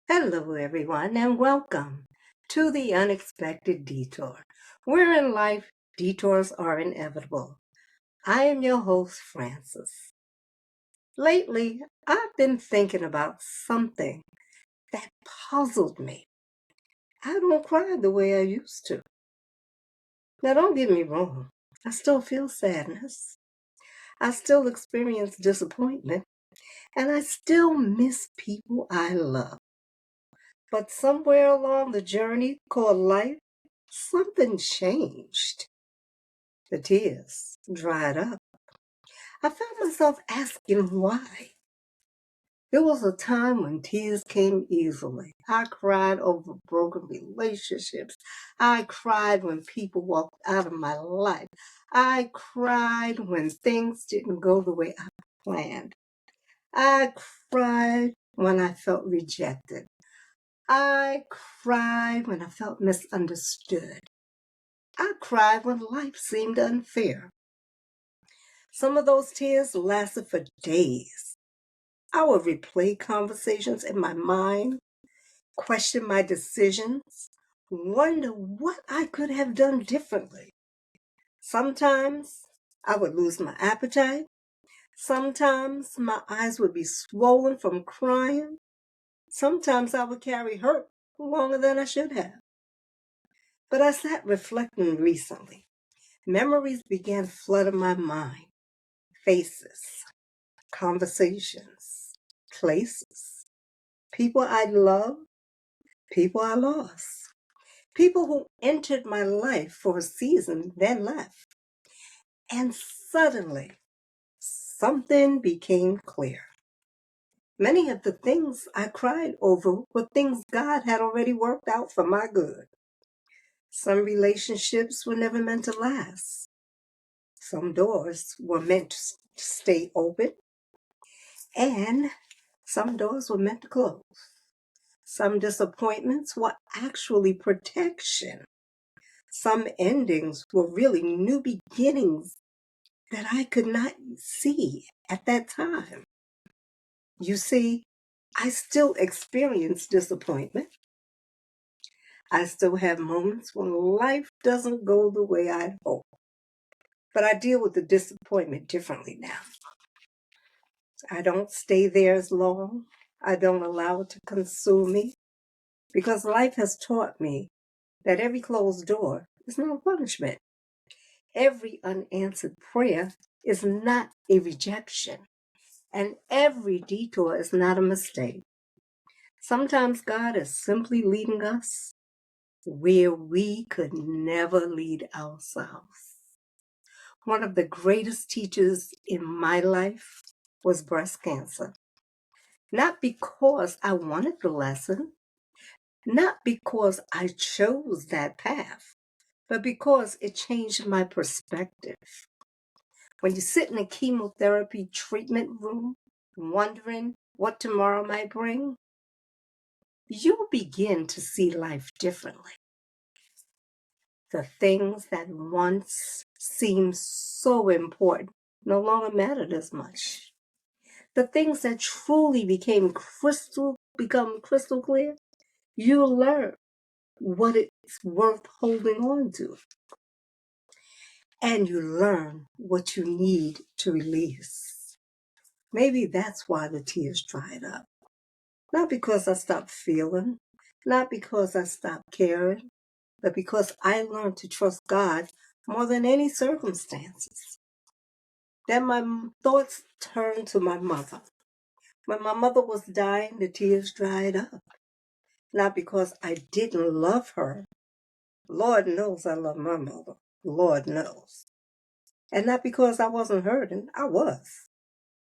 Hello, everyone, and welcome to the unexpected detour, where in life detours are inevitable. I am your host, Francis. Lately, I've been thinking about something that puzzled me. I don't cry the way I used to. Now, don't get me wrong, I still feel sadness, I still experience disappointment, and I still miss people I love. But somewhere along the journey called life, something changed. The tears dried up. I found myself asking why. There was a time when tears came easily. I cried over broken relationships. I cried when people walked out of my life. I cried when things didn't go the way I planned. I cried when I felt rejected. I cried when I felt misunderstood. I cried when life seemed unfair. Some of those tears lasted for days. I would replay conversations in my mind, question my decisions, wonder what I could have done differently. Sometimes I would lose my appetite. Sometimes my eyes would be swollen from crying. Sometimes I would carry hurt longer than I should have. But I sat reflecting recently. Memories began flooding my mind. Faces, conversations, places, people I loved, people I lost, people who entered my life for a season, then left. And suddenly, something became clear. Many of the things I cried over were things God had already worked out for my good. Some relationships were never meant to last. Some doors were meant to stay open, and some doors were meant to close. Some disappointments were actually protection. Some endings were really new beginnings that I could not see at that time. You see, I still experience disappointment. I still have moments when life doesn't go the way I hope. But I deal with the disappointment differently now. I don't stay there as long. I don't allow it to consume me because life has taught me that every closed door is not a punishment. Every unanswered prayer is not a rejection, and every detour is not a mistake. Sometimes God is simply leading us where we could never lead ourselves. One of the greatest teachers in my life was breast cancer. Not because I wanted the lesson, not because I chose that path, but because it changed my perspective. When you sit in a chemotherapy treatment room, wondering what tomorrow might bring, you'll begin to see life differently. The things that once seemed so important no longer mattered as much. The things that truly become crystal clear, you'll learn what it's worth holding on to. And you learn what you need to release. Maybe that's why the tears dried up. Not because I stopped feeling, not because I stopped caring, but because I learned to trust God more than any circumstances. Then my thoughts turned to my mother. When my mother was dying, the tears dried up. Not because I didn't love her. Lord knows I love my mother. Lord knows. And not because I wasn't hurting. I was.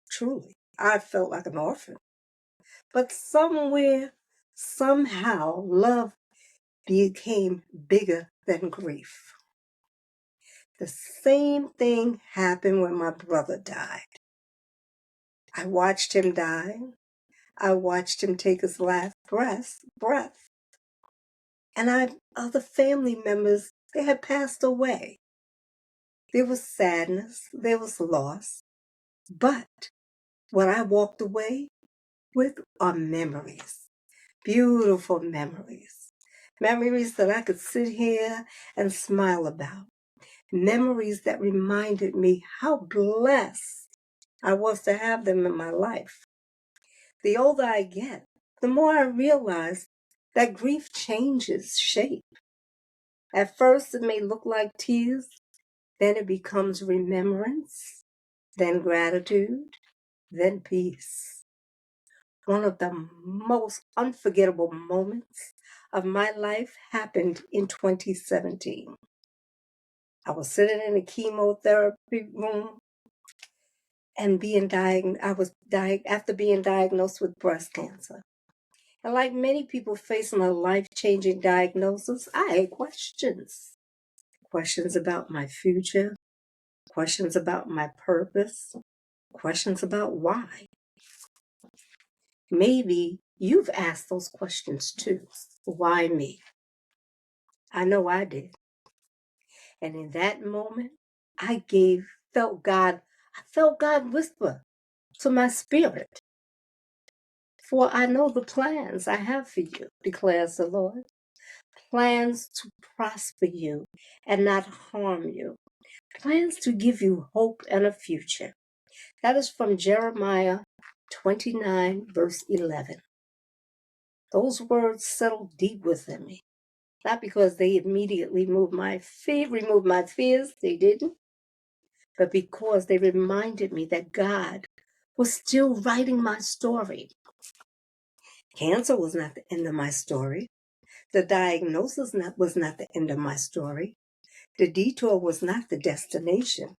Truly. I felt like an orphan. But somewhere, somehow, love became bigger than grief. The same thing happened when my brother died. I watched him die. I watched him take his last breath. And other family members, they had passed away. There was sadness, there was loss. But what I walked away with are memories. Beautiful memories. Memories that I could sit here and smile about. Memories that reminded me how blessed I was to have them in my life. The older I get, the more I realize that grief changes shape. At first, it may look like tears, then it becomes remembrance, then gratitude, then peace. One of the most unforgettable moments of my life happened in 2017. I was sitting in a chemotherapy room and after being diagnosed with breast cancer. And like many people facing a life-changing diagnosis, I had questions. Questions about my future, questions about my purpose, questions about why. Maybe you've asked those questions too. Why me? I know I did. And in that moment, I felt God whisper to my spirit. For I know the plans I have for you, declares the Lord. Plans to prosper you and not harm you. Plans to give you hope and a future. That is from Jeremiah 29, verse 11. Those words settled deep within me. Not because they immediately removed my fears, they didn't, but because they reminded me that God was still writing my story. Cancer was not the end of my story. The diagnosis was not the end of my story. The detour was not the destination.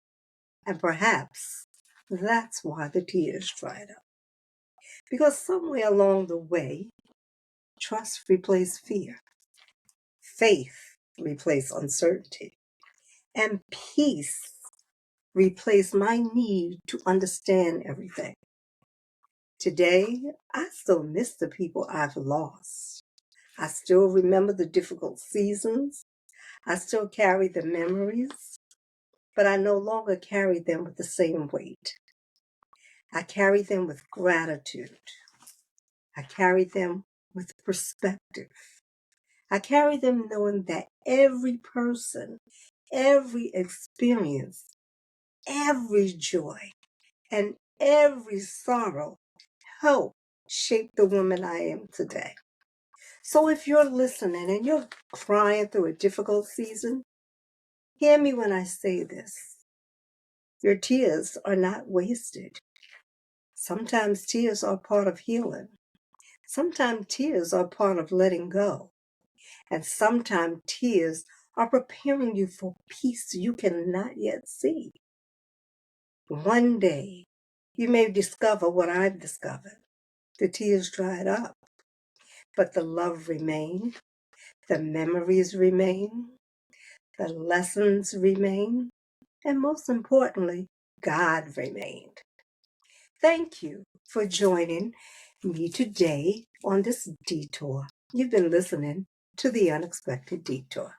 And perhaps that's why the tears dried up. Because somewhere along the way, trust replaced fear. Faith replaced uncertainty. And peace replaced my need to understand everything. Today, I still miss the people I've lost. I still remember the difficult seasons. I still carry the memories, but I no longer carry them with the same weight. I carry them with gratitude. I carry them with perspective. I carry them knowing that every person, every experience, every joy, and every sorrow helped shape the woman I am today. So if you're listening and you're crying through a difficult season, hear me when I say this. Your tears are not wasted. Sometimes tears are part of healing. Sometimes tears are part of letting go. And sometimes tears are preparing you for peace you cannot yet see. One day, you may discover what I've discovered. The tears dried up, but the love remained, the memories remain, the lessons remain, and most importantly, God remained. Thank you for joining me today on this detour. You've been listening to The Unexpected Detour.